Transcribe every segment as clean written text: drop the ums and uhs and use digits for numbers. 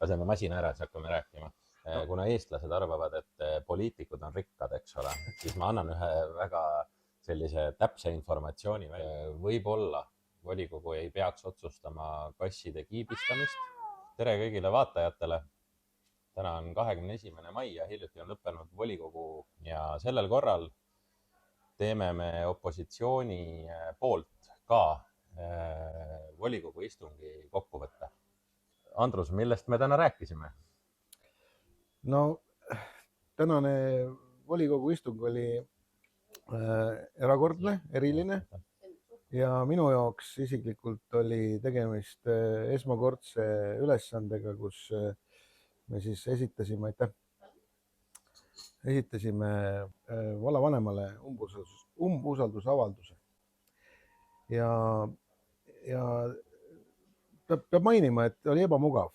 laseme masina ära, siis hakkame rääkima. Kuna eestlased arvavad, et poliitikud on rikkad, eks ole, siis ma annan ühe väga sellise täpse informatsiooni. Võib-olla volikogu ei peaks otsustama kasside kiibistamist. Tere kõigile vaatajatele. Täna on 21. mai ja hiljuti on lõppenud volikogu ja sellel korral teeme me opositsiooni poolt ka volikogu istungi kokkuvõtte. Andrus, millest me täna rääkisime? No tänane volikogu istung oli erakordne, eriline ja minu jaoks isiklikult oli tegemist esmakordse ülesandega, kus me siis esitasime vallavanemale umbusaldusavalduse ja peab mainima, et oli ebamugav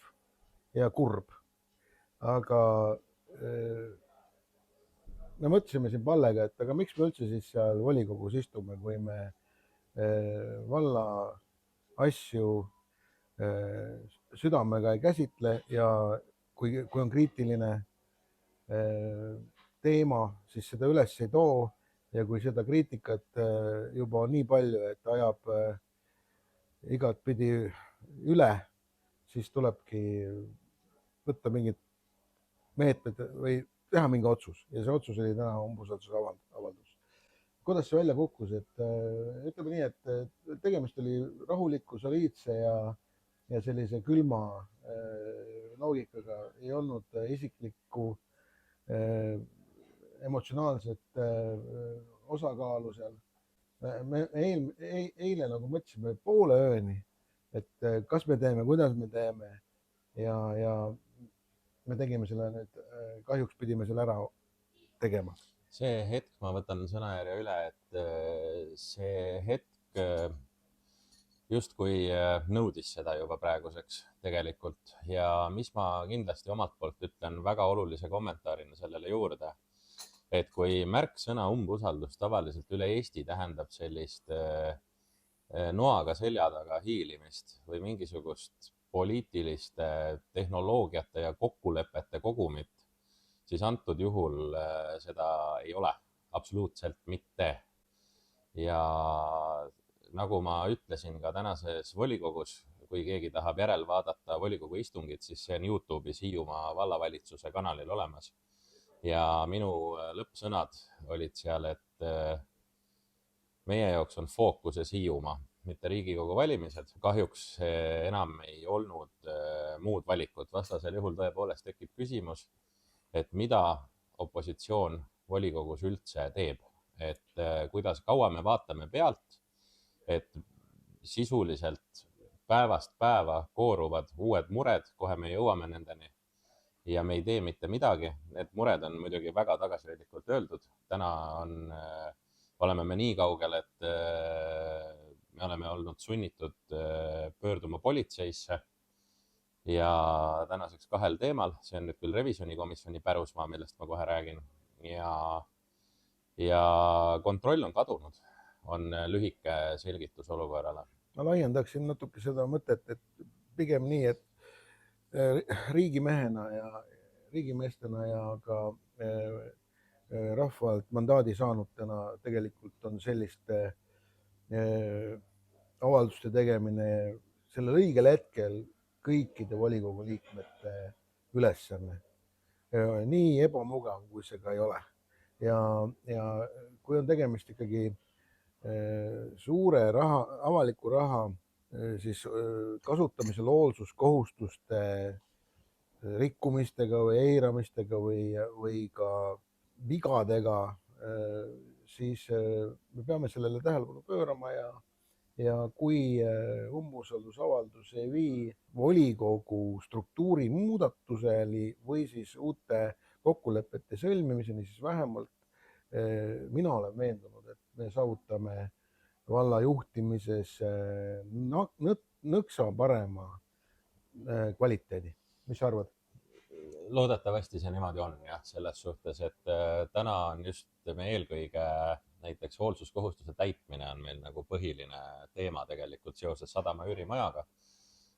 ja kurb, aga me mõtlesime siin Pallega, et aga miks me üldse siis seal volikogus istume, kui me valla asju südamega ei käsitle ja kui on kriitiline teema, siis seda üles ei too ja kui seda kriitikat juba on nii palju, et ajab igatpidi üle, siis tulebki võtta mingid meetmed või teha mingi otsus ja see otsus oli täna umbusaldusavaldus. Kuidas see välja kukkus, et ütleme nii, et tegemist oli rahuliku, soliidse ja sellise külma loogikaga, ei olnud isiklikku emotsionaalset osakaalu seal. Me eile nagu mõtlesime poole ööni, et kas me teeme, kuidas me teeme ja me tegime selle nüüd, kahjuks pidime selle ära tegema. See hetk, ma võtan sõnajärje üle, et see hetk justkui nõudis seda juba praeguseks tegelikult ja mis ma kindlasti omalt poolt ütlen väga olulise kommentaarina sellele juurde, et kui märksõna umbusaldus tavaliselt üle Eesti tähendab sellist noaga selja taga hiilimist või mingisugust poliitiliste tehnoloogiate ja kokkulepete kogumit, siis antud juhul seda ei ole, absoluutselt mitte. Ja nagu ma ütlesin ka tänases volikogus, kui keegi tahab järel vaadata volikogu istungit, siis see on YouTube'is Hiiumaa vallavalitsuse kanalil olemas. Ja minu lõppsõnad olid seal, et meie jaoks on fookuses Hiiumaa, mitte Riigikogu valimised. Kahjuks enam ei olnud muud valikut. Vastasel juhul tõepoolest tekib küsimus, et mida opositsioon volikogus üldse teeb. Et kuidas kaua me vaatame pealt, et sisuliselt päevast päeva kooruvad uued mured, kohe me jõuame nendeni ja me ei tee mitte midagi. Need mured on muidugi väga tagasihoidlikult öeldud. Täna oleme me nii kaugel, et me oleme olnud sunnitud pöörduma politseisse ja tänaseks 2 teemal. See on nüüd küll revisjonikomisjoni pärusmaa, millest ma kohe räägin. Ja kontroll on kadunud, on lühike selgitus olukorrale. Ma laiendaksin natuke seda mõtet, et pigem nii, et riigimehena ja riigimeestena ja ka rahvalt mandaadi saanutena tegelikult on selliste avalduste tegemine sellel õigel hetkel kõikide volikogu liikmete ülesanne. Nii ebamugav, kui see ka ei ole. Ja kui on tegemist ikkagi suure raha, avaliku raha siis kasutamise loolsuskohustuste rikkumistega või eiramistega või ka vigadega, siis me peame sellele tähelepanu pöörama ja kui umbusaldusavaldus ei vii volikogu struktuuri muudatuseni või siis uute kokkulepete sõlmimiseni, siis vähemalt mina olen veendunud, et me saavutame valla juhtimises nõksa parema kvaliteedi. Mis sa arvad? Loodetavasti see niimoodi on jah, selles suhtes, et täna on just me eelkõige näiteks hoolsuskohustuse täitmine on meil nagu põhiline teema tegelikult seoses sadama üürimajaga.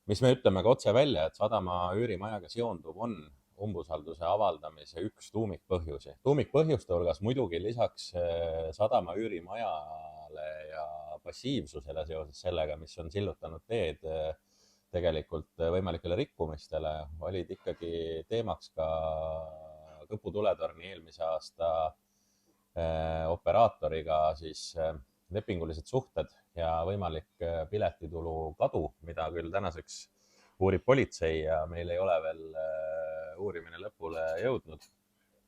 mis me ütleme ka otse välja, et sadama üürimajaga seonduv on umbusalduse avaldamise üks tuumikpõhjusi. Tuumikpõhjuste hulgas muidugi lisaks sadama üürimajale ja passiivsusele seoses sellega, mis on sillutanud teed tegelikult võimalikele rikkumistele, olid ikkagi teemaks ka Kõpu tuletorni eelmise aasta operaatoriga siis lepingulised suhted ja võimalik piletitulu kadu, mida küll tänaseks uurib politsei ja meil ei ole veel uurimine lõpule jõudnud.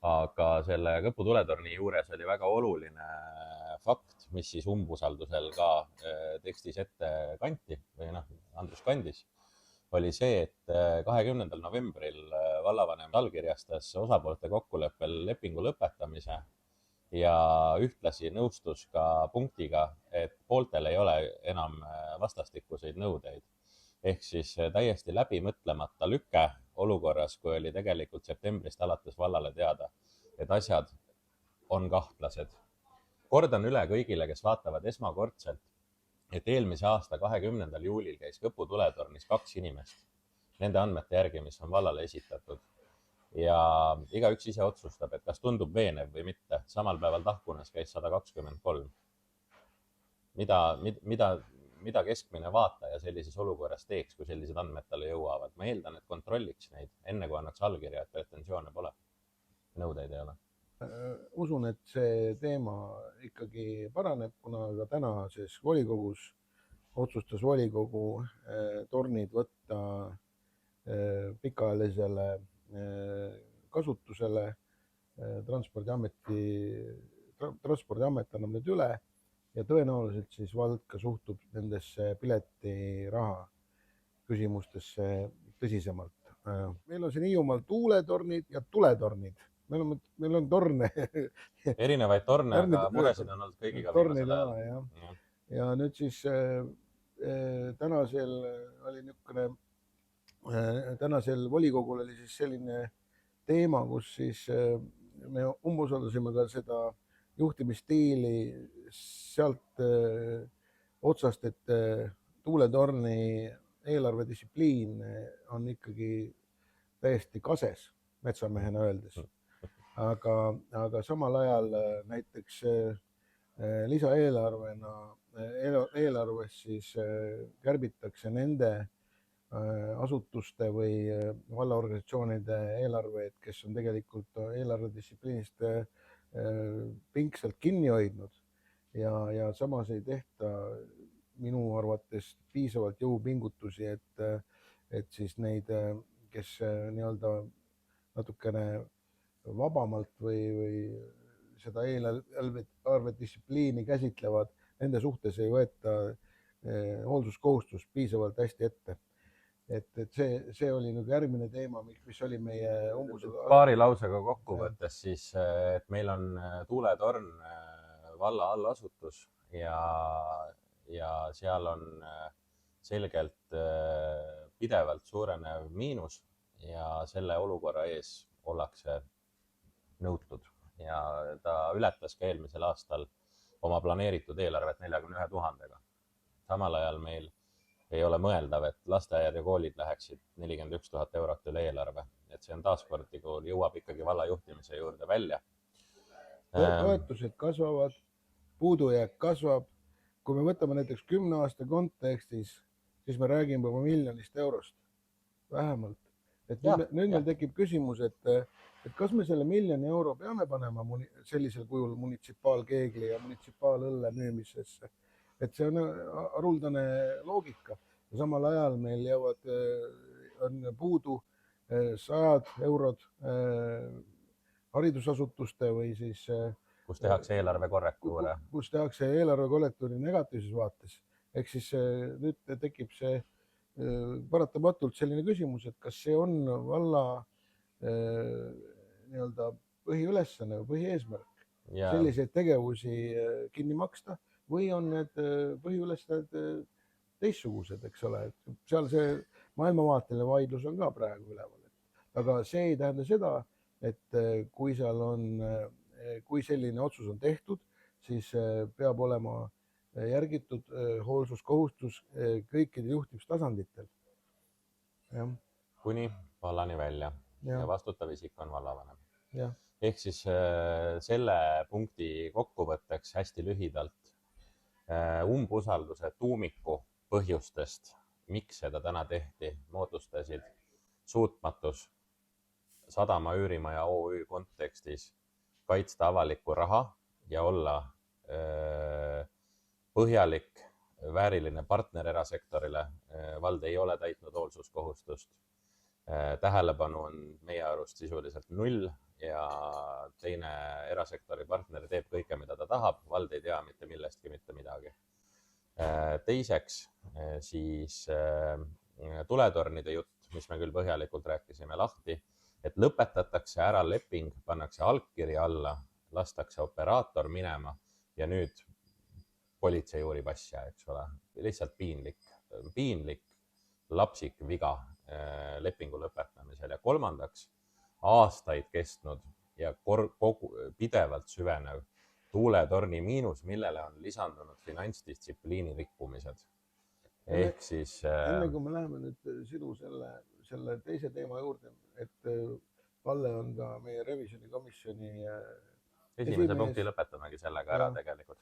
Aga selle Kõpu tuletorni juures oli väga oluline fakt, mis siis umbusaldusel ka tekstis ette kanti või Andrus kandis, oli see, et 20. novembril vallavanem allkirjastas osapoolte kokkuleppel lepingu lõpetamise ja ühtlasi nõustus ka punktiga, et pooltel ei ole enam vastastikuseid nõudeid. Ehk siis täiesti läbimõtlemata lüke olukorras, kui oli tegelikult septembrist alates vallale teada, et asjad on kahtlased. Kordan üle kõigile, kes vaatavad esmakordselt, et eelmise aasta 20. juulil käis Kõpu tuletornis 2 inimest nende andmete järgi, mis on vallale esitatud. Ja igaüks ise otsustab, et kas tundub veenev või mitte. Samal päeval Tahkunas käis 123. Mida keskmine vaataja sellises olukorras teeks, kui sellised andmed talle jõuavad? Ma eeldan, et kontrolliks neid enne, kui annaks allkirja, et pretensioone pole. Nõudeid ei ole. Usun, et see teema ikkagi paraneb, kuna ka tänases volikogus otsustas volikogu tornid võtta pikaajalisele kasutusele. Transpordiamet annab need üle ja tõenäoliselt siis vald ka suhtub nendesse piletiraha küsimustesse tõsisemalt. Meil on siin Hiiumaal tuuletornid ja tuletornid. Meil on torne. Erinevaid torne, aga muresid on olnud kõigiga viimasel ajal. Ja nüüd siis tänasel volikogul oli siis selline teema, kus siis me umbusaldasime ka seda juhtimisstiili sealt otsast, et tuuletorni eelarvedistsipliin on ikkagi täiesti kases, metsamehena öeldes. Aga samal ajal näiteks lisaeelarves siis kärbitakse nende asutuste või vallaorganisatsioonide eelarveid, kes on tegelikult eelarvedistsipliinist pingsalt kinni hoidnud ja samas ei tehta minu arvates piisavalt jõupingutusi, et siis neid, kes nii-öelda natukene vabamalt või seda eelarvedistsipliini käsitlevad, nende suhtes ei võeta hoolsuskohustust piisavalt hästi ette. Et see oli nagu järgmine teema, mis oli meie paari lausega kokkuvõttes siis, et meil on tuuletorn valla allasutus ja seal on selgelt pidevalt suurenev miinus ja selle olukorra ees ollakse nõutud ja ta ületas ka eelmisel aastal oma planeeritud eelarvet 41 000-ga. Samal ajal meil ei ole mõeldav, et lasteaiad ja koolid läheksid 41 000 eurot üle eelarve. Et see on taaskord, kui jõuab ikkagi valla juhtimise juurde välja. Toetused kasvavad, puudujääk kasvab. Kui me võtame näiteks 10 aasta kontekstis, siis me räägime juba miljonist eurost vähemalt. Et nüüd meil tekib küsimus, et kas me selle miljoni euro peame panema sellisel kujul munitsipaalkeegli ja munitsipaalõlle müümisesse. Et see on haruldane loogika ja samal ajal meil on puudu 100 eurod haridusasutuste või siis kus tehakse eelarvekorrektuure. Kus tehakse eelarvekorrektuuri negatiivses vaates. Ehk siis nüüd tekib see paratamatult selline küsimus, et kas see on valla nii-öelda põhiülesanne või põhieesmärk selliseid tegevusi kinni maksta või on need põhiülesed teistsugused, eks ole. Seal see maailmavaateline vaidlus on ka praegu üleval. Aga see ei tähenda seda, et kui selline otsus on tehtud, siis peab olema järgitud hoolsuskohustus kõikidel juhtimistasanditel. jah, kuni vallani välja ja jah, vastutav isik on vallavanem. jah, Ehk siis selle punkti kokkuvõtteks hästi lühidalt umbusalduse tuumiku põhjustest, miks seda täna tehti, moodustasid suutmatus Sadama üürimaja OÜ kontekstis kaitsta avalikku raha ja olla põhjalik, vääriline partner erasektorile. Vald ei ole täitnud hoolsuskohustust. Tähelepanu on meie arust sisuliselt 0 ja teine erasektori partner teeb kõike, mida ta tahab. Vald ei tea mitte millestki mitte midagi. Teiseks siis tuletornide jutt, mis me küll põhjalikult rääkisime lahti, et lõpetatakse ära leping, pannakse allkirja alla, lastakse operaator minema ja nüüd politsei uurib asja, eks ole. Lihtsalt piinlik lapsik viga lepingu lõpetamisel. Ja kolmandaks, aastaid kestnud ja pidevalt süvenev tuuletorni miinus, millele on lisandunud finantsdistsipliini rikkumised. Ehk siis... Enne kui me läheme nüüd sinu selle teise teema juurde, et Palle on ka meie revisjonikomisjoni esimese punkti lõpetamegi sellega ära tegelikult.